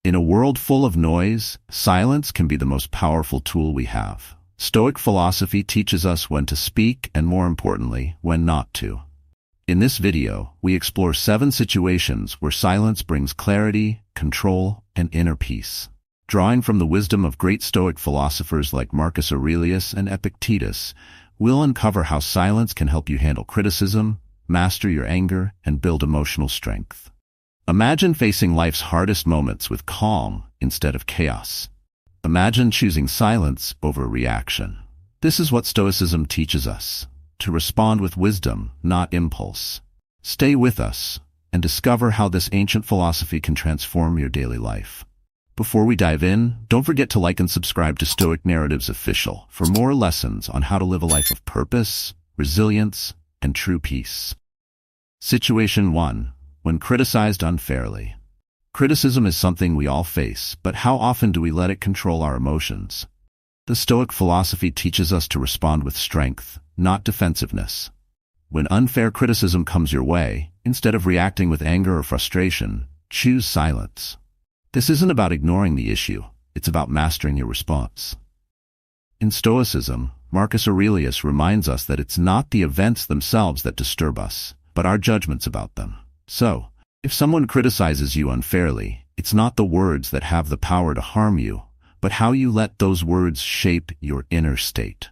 In a world full of noise, silence can be the most powerful tool we have. Stoic philosophy teaches us when to speak and, more importantly, when not to. In this video, we explore 7 situations where silence brings clarity, control, and inner peace. Drawing from the wisdom of great Stoic philosophers like Marcus Aurelius and Epictetus, we'll uncover how silence can help you handle criticism, master your anger, and build emotional strength. Imagine facing life's hardest moments with calm instead of chaos. Imagine choosing silence over reaction. This is what Stoicism teaches us: to respond with wisdom, not impulse. Stay with us and discover how this ancient philosophy can transform your daily life. Before we dive in, don't forget to like and subscribe to Stoic Narratives Official for more lessons on how to live a life of purpose, resilience, and true peace. Situation 1. When criticized unfairly. Criticism is something we all face, but how often do we let it control our emotions? The Stoic philosophy teaches us to respond with strength, not defensiveness. When unfair criticism comes your way, instead of reacting with anger or frustration, choose silence. This isn't about ignoring the issue, it's about mastering your response. In Stoicism, Marcus Aurelius reminds us that it's not the events themselves that disturb us, but our judgments about them. So, if someone criticizes you unfairly, it's not the words that have the power to harm you, but how you let those words shape your inner state.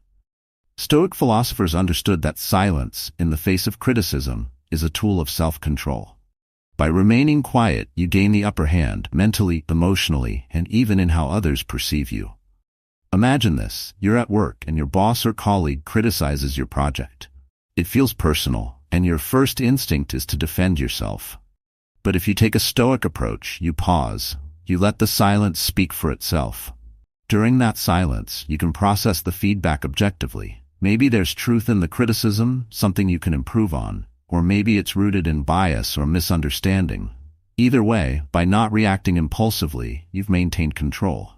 Stoic philosophers understood that silence, in the face of criticism, is a tool of self-control. By remaining quiet, you gain the upper hand mentally, emotionally, and even in how others perceive you. Imagine this: you're at work and your boss or colleague criticizes your project. It feels personal, and your first instinct is to defend yourself. But if you take a Stoic approach, you pause, you let the silence speak for itself. During that silence, you can process the feedback objectively. Maybe there's truth in the criticism, something you can improve on, or maybe it's rooted in bias or misunderstanding. Either way, by not reacting impulsively, you've maintained control.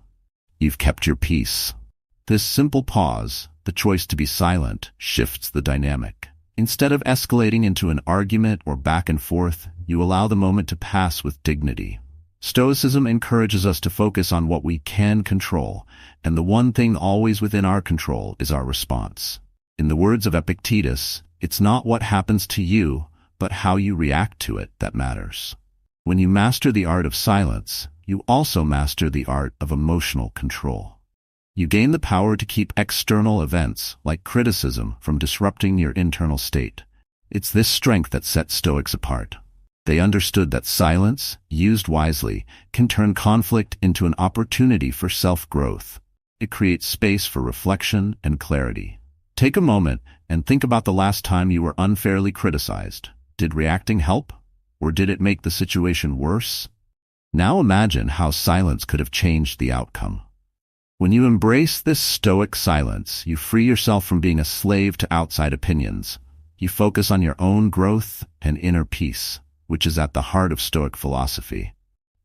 You've kept your peace. This simple pause, the choice to be silent, shifts the dynamic. Instead of escalating into an argument or back and forth, you allow the moment to pass with dignity. Stoicism encourages us to focus on what we can control, and the one thing always within our control is our response. In the words of Epictetus, it's not what happens to you, but how you react to it that matters. When you master the art of silence, you also master the art of emotional control. You gain the power to keep external events, like criticism, from disrupting your internal state. It's this strength that sets Stoics apart. They understood that silence, used wisely, can turn conflict into an opportunity for self-growth. It creates space for reflection and clarity. Take a moment and think about the last time you were unfairly criticized. Did reacting help, or did it make the situation worse? Now imagine how silence could have changed the outcome. When you embrace this Stoic silence, you free yourself from being a slave to outside opinions. You focus on your own growth and inner peace, which is at the heart of Stoic philosophy.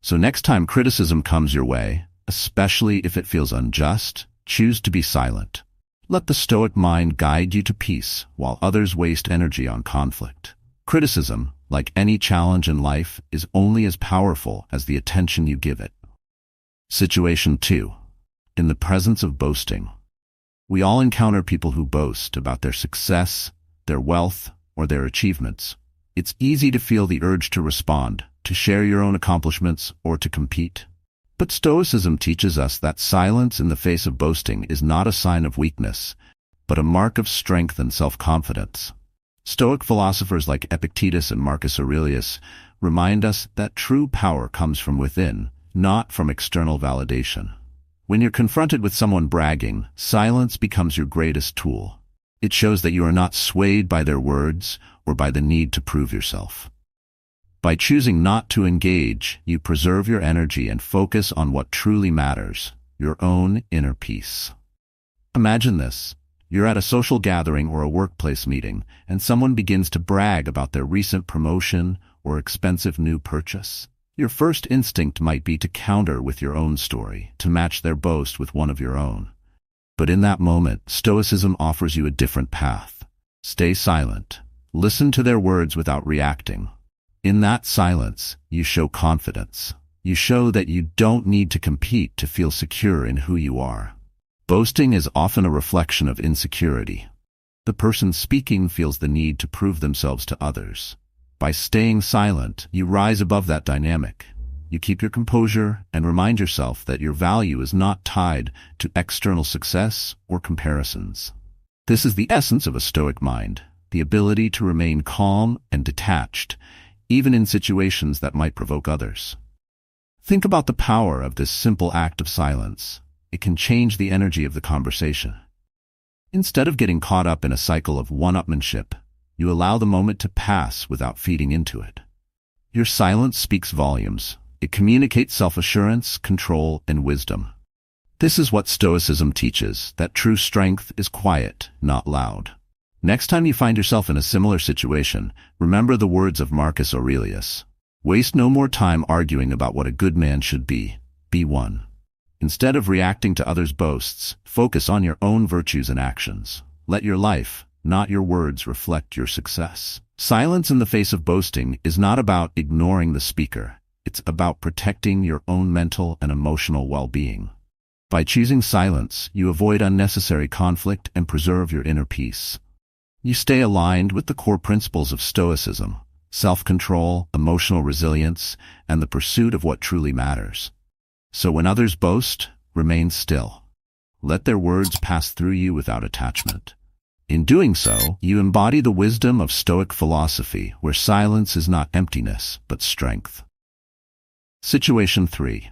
So next time criticism comes your way, especially if it feels unjust, choose to be silent. Let the Stoic mind guide you to peace while others waste energy on conflict. Criticism, like any challenge in life, is only as powerful as the attention you give it. Situation 2. In the presence of boasting. We all encounter people who boast about their success, their wealth, or their achievements. It's easy to feel the urge to respond, to share your own accomplishments, or to compete. But Stoicism teaches us that silence in the face of boasting is not a sign of weakness, but a mark of strength and self-confidence. Stoic philosophers like Epictetus and Marcus Aurelius remind us that true power comes from within, not from external validation. When you're confronted with someone bragging, silence becomes your greatest tool. It shows that you are not swayed by their words or by the need to prove yourself. By choosing not to engage, you preserve your energy and focus on what truly matters, your own inner peace. Imagine this: you're at a social gathering or a workplace meeting, and someone begins to brag about their recent promotion or expensive new purchase. Your first instinct might be to counter with your own story, to match their boast with one of your own. But in that moment, Stoicism offers you a different path. Stay silent. Listen to their words without reacting. In that silence, you show confidence. You show that you don't need to compete to feel secure in who you are. Boasting is often a reflection of insecurity. The person speaking feels the need to prove themselves to others. By staying silent, you rise above that dynamic. You keep your composure and remind yourself that your value is not tied to external success or comparisons. This is the essence of a Stoic mind, the ability to remain calm and detached, even in situations that might provoke others. Think about the power of this simple act of silence. It can change the energy of the conversation. Instead of getting caught up in a cycle of one-upmanship, you allow the moment to pass without feeding into it. Your silence speaks volumes. It communicates self-assurance, control, and wisdom. This is what Stoicism teaches, that true strength is quiet, not loud. Next time you find yourself in a similar situation, remember the words of Marcus Aurelius. Waste no more time arguing about what a good man should be. Be one. Instead of reacting to others' boasts, focus on your own virtues and actions. Let your life, not your words, reflect your success. Silence in the face of boasting is not about ignoring the speaker. It's about protecting your own mental and emotional well-being. By choosing silence, you avoid unnecessary conflict and preserve your inner peace. You stay aligned with the core principles of Stoicism: self-control, emotional resilience, and the pursuit of what truly matters. So when others boast, remain still. Let their words pass through you without attachment. In doing so, you embody the wisdom of Stoic philosophy, where silence is not emptiness, but strength. Situation 3.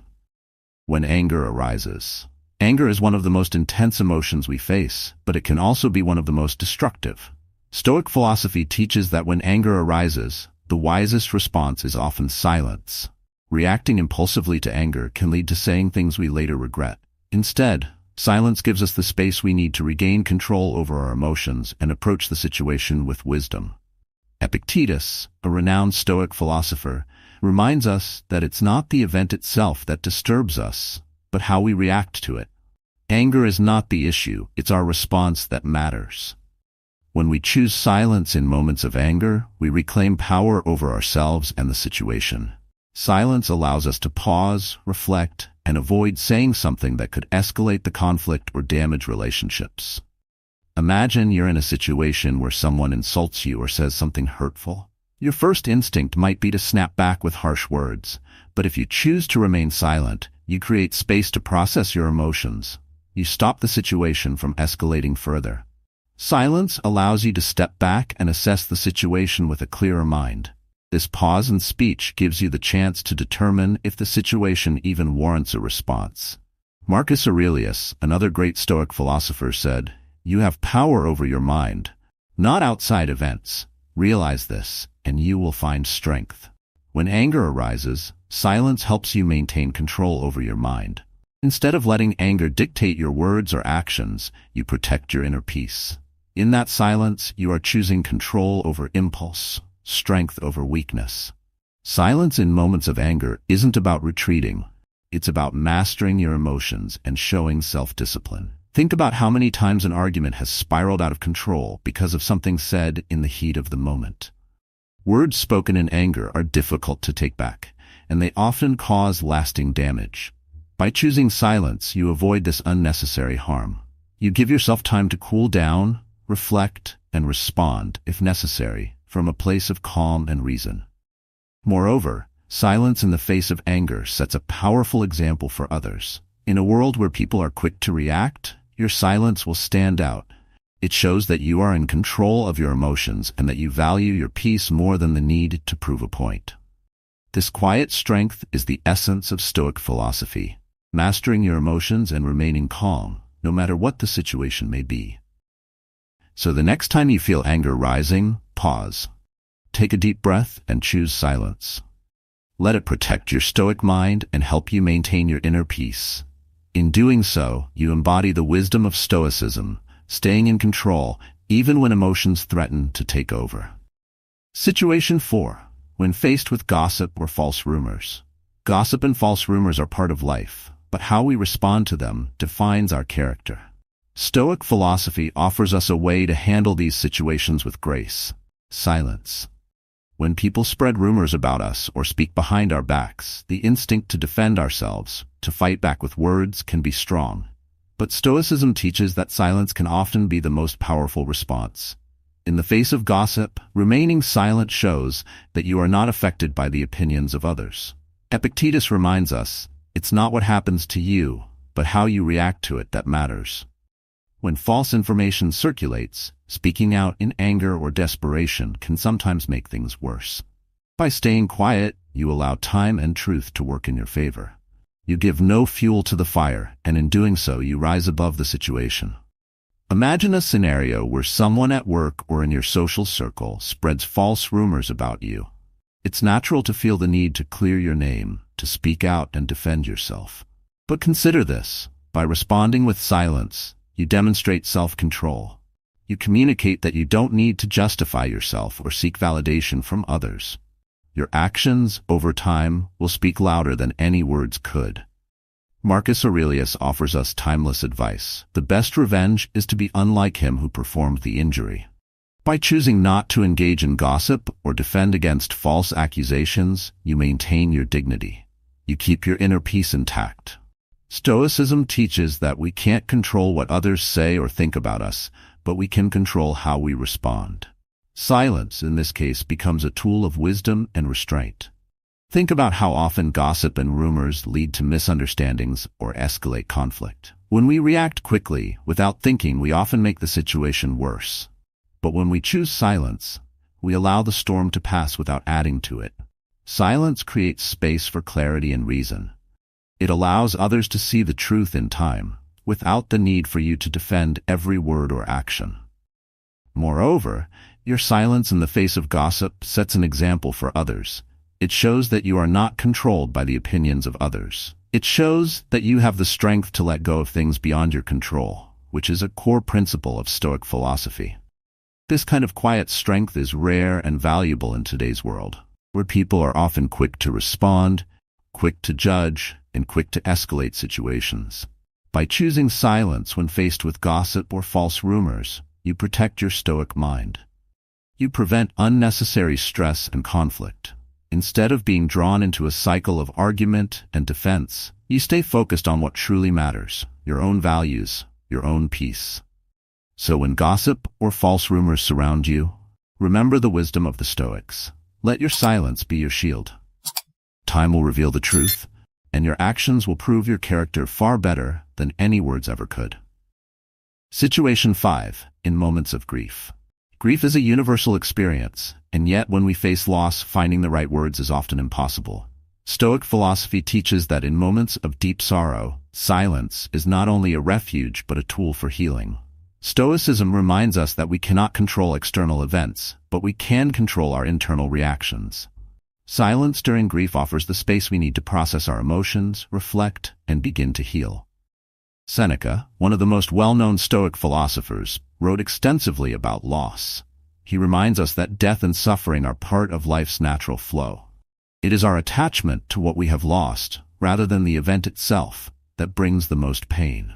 When anger arises. Anger is one of the most intense emotions we face, but it can also be one of the most destructive. Stoic philosophy teaches that when anger arises, the wisest response is often silence. Reacting impulsively to anger can lead to saying things we later regret. Instead, silence gives us the space we need to regain control over our emotions and approach the situation with wisdom. Epictetus, a renowned Stoic philosopher, reminds us that it's not the event itself that disturbs us, but how we react to it. Anger is not the issue, it's our response that matters. When we choose silence in moments of anger, we reclaim power over ourselves and the situation. Silence allows us to pause, reflect, and avoid saying something that could escalate the conflict or damage relationships. Imagine you're in a situation where someone insults you or says something hurtful. Your first instinct might be to snap back with harsh words, but if you choose to remain silent, you create space to process your emotions. You stop the situation from escalating further. Silence allows you to step back and assess the situation with a clearer mind. This pause in speech gives you the chance to determine if the situation even warrants a response. Marcus Aurelius, another great Stoic philosopher, said, "You have power over your mind, not outside events. Realize this, and you will find strength." When anger arises, silence helps you maintain control over your mind. Instead of letting anger dictate your words or actions, you protect your inner peace. In that silence, you are choosing control over impulse, strength over weakness. Silence in moments of anger isn't about retreating. It's about mastering your emotions and showing self-discipline. Think about how many times an argument has spiraled out of control because of something said in the heat of the moment. Words spoken in anger are difficult to take back, and they often cause lasting damage. By choosing silence, you avoid this unnecessary harm. You give yourself time to cool down, reflect, and respond, if necessary, from a place of calm and reason. Moreover, silence in the face of anger sets a powerful example for others. In a world where people are quick to react, your silence will stand out. It shows that you are in control of your emotions and that you value your peace more than the need to prove a point. This quiet strength is the essence of Stoic philosophy, mastering your emotions and remaining calm, no matter what the situation may be. So the next time you feel anger rising, pause. Take a deep breath and choose silence. Let it protect your Stoic mind and help you maintain your inner peace. In doing so, you embody the wisdom of Stoicism, staying in control even when emotions threaten to take over. Situation 4. When faced with gossip or false rumors. Gossip and false rumors are part of life, but how we respond to them defines our character. Stoic philosophy offers us a way to handle these situations with grace: silence. When people spread rumors about us or speak behind our backs, the instinct to defend ourselves, to fight back with words, can be strong. But Stoicism teaches that silence can often be the most powerful response. In the face of gossip, remaining silent shows that you are not affected by the opinions of others. Epictetus reminds us, it's not what happens to you, but how you react to it that matters. When false information circulates, speaking out in anger or desperation can sometimes make things worse. By staying quiet, you allow time and truth to work in your favor. You give no fuel to the fire, and in doing so, you rise above the situation. Imagine a scenario where someone at work or in your social circle spreads false rumors about you. It's natural to feel the need to clear your name, to speak out and defend yourself. But consider this: by responding with silence, you demonstrate self-control. You communicate that you don't need to justify yourself or seek validation from others. Your actions, over time, will speak louder than any words could. Marcus Aurelius offers us timeless advice. The best revenge is to be unlike him who performed the injury. By choosing not to engage in gossip or defend against false accusations, you maintain your dignity. You keep your inner peace intact. Stoicism teaches that we can't control what others say or think about us, but we can control how we respond. Silence, in this case, becomes a tool of wisdom and restraint. Think about how often gossip and rumors lead to misunderstandings or escalate conflict. When we react quickly, without thinking, we often make the situation worse. But when we choose silence, we allow the storm to pass without adding to it. Silence creates space for clarity and reason. It allows others to see the truth in time, without the need for you to defend every word or action. Moreover, your silence in the face of gossip sets an example for others. It shows that you are not controlled by the opinions of others. It shows that you have the strength to let go of things beyond your control, which is a core principle of Stoic philosophy. This kind of quiet strength is rare and valuable in today's world, where people are often quick to respond, quick to judge, and quick to escalate situations. By choosing silence when faced with gossip or false rumors, you protect your Stoic mind. You prevent unnecessary stress and conflict. Instead of being drawn into a cycle of argument and defense, you stay focused on what truly matters: your own values, your own peace. So when gossip or false rumors surround you, remember the wisdom of the Stoics. Let your silence be your shield. Time will reveal the truth, and your actions will prove your character far better than any words ever could. Situation 5. In moments of grief. Grief is a universal experience, and yet when we face loss, finding the right words is often impossible. Stoic philosophy teaches that in moments of deep sorrow, silence is not only a refuge but a tool for healing. Stoicism reminds us that we cannot control external events, but we can control our internal reactions. Silence during grief offers the space we need to process our emotions, reflect, and begin to heal. Seneca, one of the most well-known Stoic philosophers, wrote extensively about loss. He reminds us that death and suffering are part of life's natural flow. It is our attachment to what we have lost, rather than the event itself, that brings the most pain.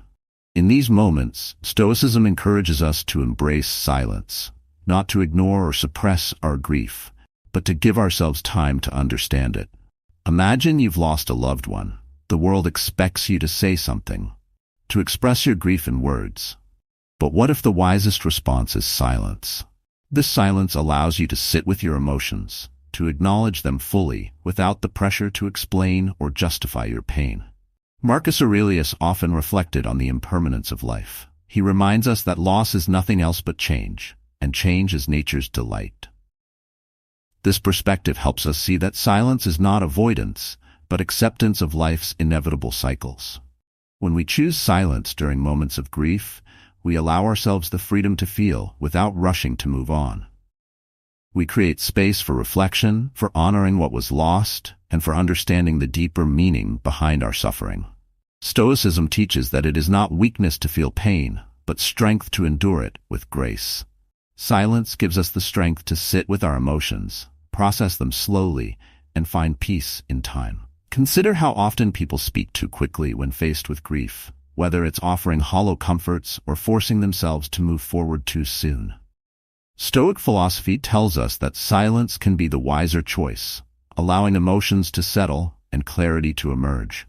In these moments, Stoicism encourages us to embrace silence, not to ignore or suppress our grief, but to give ourselves time to understand it. Imagine you've lost a loved one. The world expects you to say something, to express your grief in words. But what if the wisest response is silence? This silence allows you to sit with your emotions, to acknowledge them fully without the pressure to explain or justify your pain. Marcus Aurelius often reflected on the impermanence of life. He reminds us that loss is nothing else but change, and change is nature's delight. This perspective helps us see that silence is not avoidance, but acceptance of life's inevitable cycles. When we choose silence during moments of grief, we allow ourselves the freedom to feel without rushing to move on. We create space for reflection, for honoring what was lost, and for understanding the deeper meaning behind our suffering. Stoicism teaches that it is not weakness to feel pain, but strength to endure it with grace. Silence gives us the strength to sit with our emotions, process them slowly, and find peace in time. Consider how often people speak too quickly when faced with grief, whether it's offering hollow comforts or forcing themselves to move forward too soon. Stoic philosophy tells us that silence can be the wiser choice, allowing emotions to settle and clarity to emerge.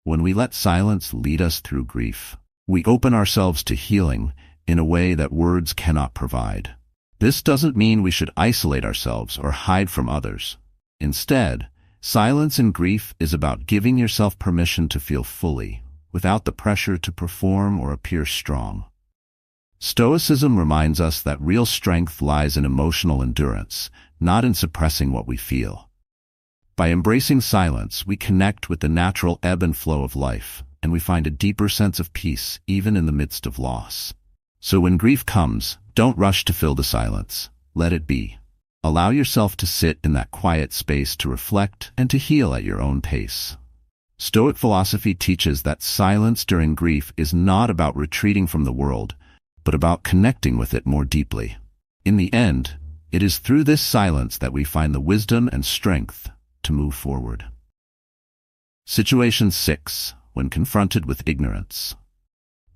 When we let silence lead us through grief, we open ourselves to healing in a way that words cannot provide. This doesn't mean we should isolate ourselves or hide from others. Instead, silence in grief is about giving yourself permission to feel fully, without the pressure to perform or appear strong. Stoicism reminds us that real strength lies in emotional endurance, not in suppressing what we feel. By embracing silence, we connect with the natural ebb and flow of life, and we find a deeper sense of peace even in the midst of loss. So when grief comes, don't rush to fill the silence. Let it be. Allow yourself to sit in that quiet space to reflect and to heal at your own pace. Stoic philosophy teaches that silence during grief is not about retreating from the world, but about connecting with it more deeply. In the end, it is through this silence that we find the wisdom and strength to move forward. Situation 6. When confronted with ignorance.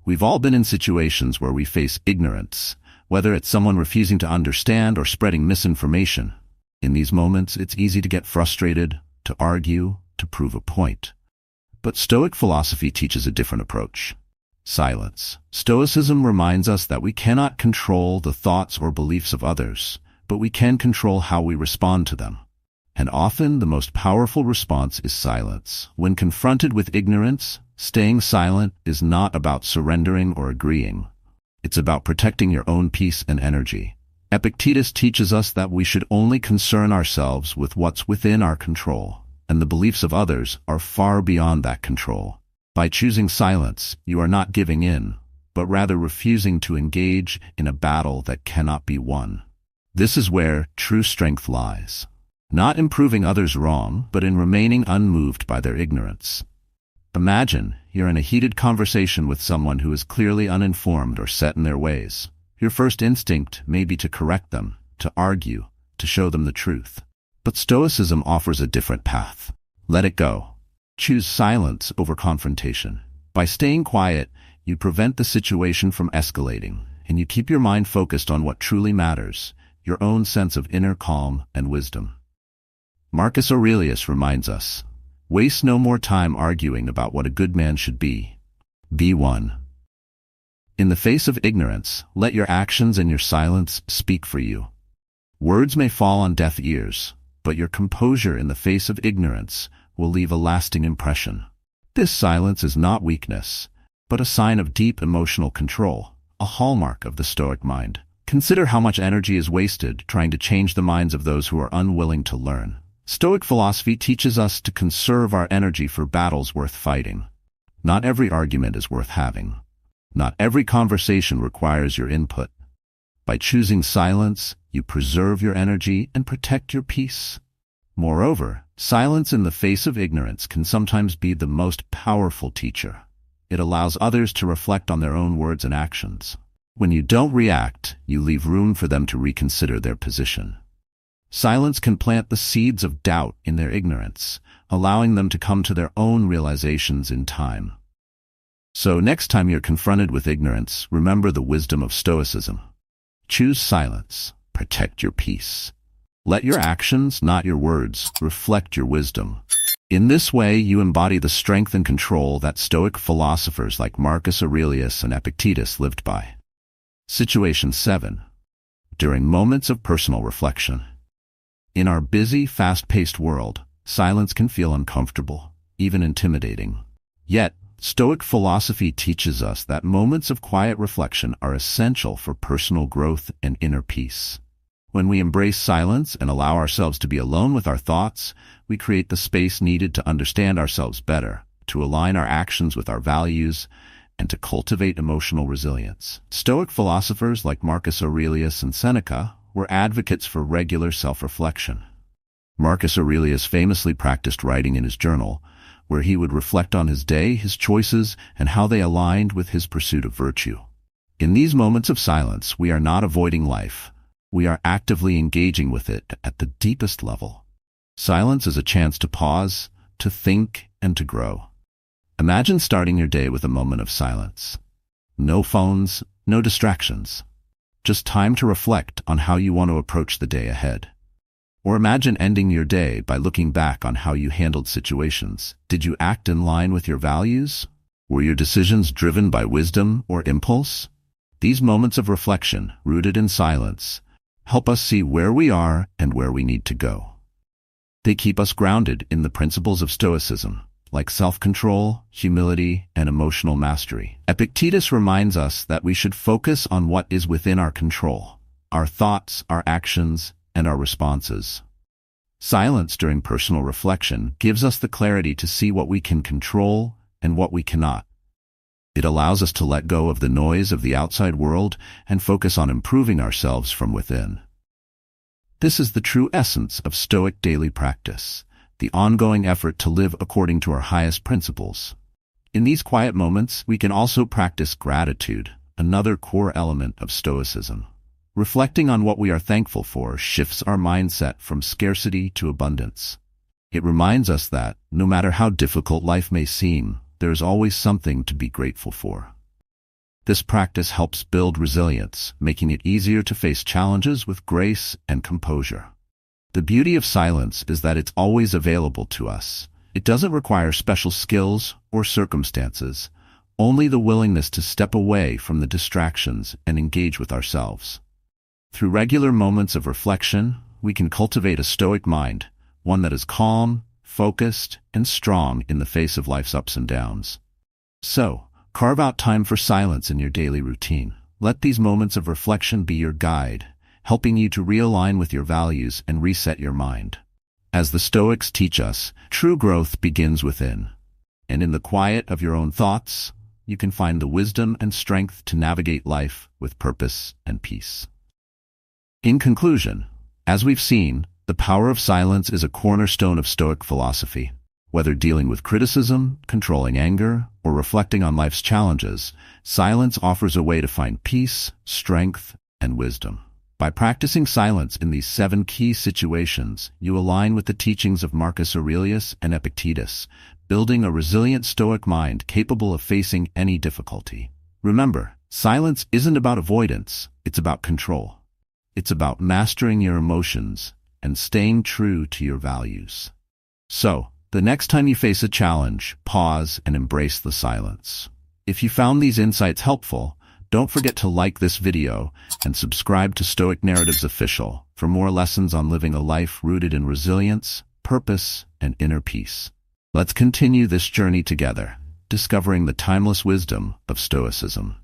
We've all been in situations where we face ignorance, whether it's someone refusing to understand or spreading misinformation. In these moments, it's easy to get frustrated, to argue, to prove a point. But Stoic philosophy teaches a different approach. Silence. Stoicism reminds us that we cannot control the thoughts or beliefs of others, but we can control how we respond to them. And often the most powerful response is silence. When confronted with ignorance, staying silent is not about surrendering or agreeing. It's about protecting your own peace and energy. Epictetus teaches us that we should only concern ourselves with what's within our control, and the beliefs of others are far beyond that control. By choosing silence, you are not giving in, but rather refusing to engage in a battle that cannot be won. This is where true strength lies. Not in proving others wrong, but in remaining unmoved by their ignorance. Imagine you're in a heated conversation with someone who is clearly uninformed or set in their ways. Your first instinct may be to correct them, to argue, to show them the truth. But Stoicism offers a different path. Let it go. Choose silence over confrontation. By staying quiet, you prevent the situation from escalating, and you keep your mind focused on what truly matters, your own sense of inner calm and wisdom. Marcus Aurelius reminds us, waste no more time arguing about what a good man should be. Be one. In the face of ignorance, let your actions and your silence speak for you. Words may fall on deaf ears, but your composure in the face of ignorance will leave a lasting impression. This silence is not weakness, but a sign of deep emotional control, a hallmark of the Stoic mind. Consider how much energy is wasted trying to change the minds of those who are unwilling to learn. Stoic philosophy teaches us to conserve our energy for battles worth fighting. Not every argument is worth having. Not every conversation requires your input. By choosing silence, you preserve your energy and protect your peace. Moreover, silence in the face of ignorance can sometimes be the most powerful teacher. It allows others to reflect on their own words and actions. When you don't react, you leave room for them to reconsider their position. Silence can plant the seeds of doubt in their ignorance, allowing them to come to their own realizations in time. So next time you're confronted with ignorance, remember the wisdom of Stoicism. Choose silence. Protect your peace. Let your actions, not your words, reflect your wisdom. In this way, you embody the strength and control that Stoic philosophers like Marcus Aurelius and Epictetus lived by. Situation 7. During moments of personal reflection. In our busy, fast-paced world, silence can feel uncomfortable, even intimidating. Yet, Stoic philosophy teaches us that moments of quiet reflection are essential for personal growth and inner peace. When we embrace silence and allow ourselves to be alone with our thoughts, we create the space needed to understand ourselves better, to align our actions with our values, and to cultivate emotional resilience. Stoic philosophers like Marcus Aurelius and Seneca were advocates for regular self-reflection. Marcus Aurelius famously practiced writing in his journal, where he would reflect on his day, his choices, and how they aligned with his pursuit of virtue. In these moments of silence, we are not avoiding life. We are actively engaging with it at the deepest level. Silence is a chance to pause, to think, and to grow. Imagine starting your day with a moment of silence. No phones, no distractions. just time to reflect on how you want to approach the day ahead. Or imagine ending your day by looking back on how you handled situations. Did you act in line with your values? Were your decisions driven by wisdom or impulse? These moments of reflection, rooted in silence, help us see where we are and where we need to go. They keep us grounded in the principles of Stoicism, like self-control, humility, and emotional mastery. Epictetus reminds us that we should focus on what is within our control, our thoughts, our actions, and our responses. Silence during personal reflection gives us the clarity to see what we can control and what we cannot. It allows us to let go of the noise of the outside world and focus on improving ourselves from within. This is the true essence of Stoic daily practice, the ongoing effort to live according to our highest principles. In these quiet moments, we can also practice gratitude, another core element of Stoicism. Reflecting on what we are thankful for shifts our mindset from scarcity to abundance. It reminds us that, no matter how difficult life may seem, there is always something to be grateful for. This practice helps build resilience, making it easier to face challenges with grace and composure. The beauty of silence is that it's always available to us. It doesn't require special skills or circumstances, only the willingness to step away from the distractions and engage with ourselves. Through regular moments of reflection, we can cultivate a Stoic mind, one that is calm, focused, and strong in the face of life's ups and downs. So, carve out time for silence in your daily routine. Let these moments of reflection be your guide, helping you to realign with your values and reset your mind. As the Stoics teach us, true growth begins within. And in the quiet of your own thoughts, you can find the wisdom and strength to navigate life with purpose and peace. In conclusion, as we've seen, the power of silence is a cornerstone of Stoic philosophy. Whether dealing with criticism, controlling anger, or reflecting on life's challenges, silence offers a way to find peace, strength, and wisdom. By practicing silence in these 7 key situations, you align with the teachings of Marcus Aurelius and Epictetus, building a resilient Stoic mind capable of facing any difficulty. Remember, silence isn't about avoidance, it's about control. It's about mastering your emotions and staying true to your values. So, the next time you face a challenge, pause and embrace the silence. If you found these insights helpful, don't forget to like this video and subscribe to Stoic Narratives Official for more lessons on living a life rooted in resilience, purpose, and inner peace. Let's continue this journey together, discovering the timeless wisdom of Stoicism.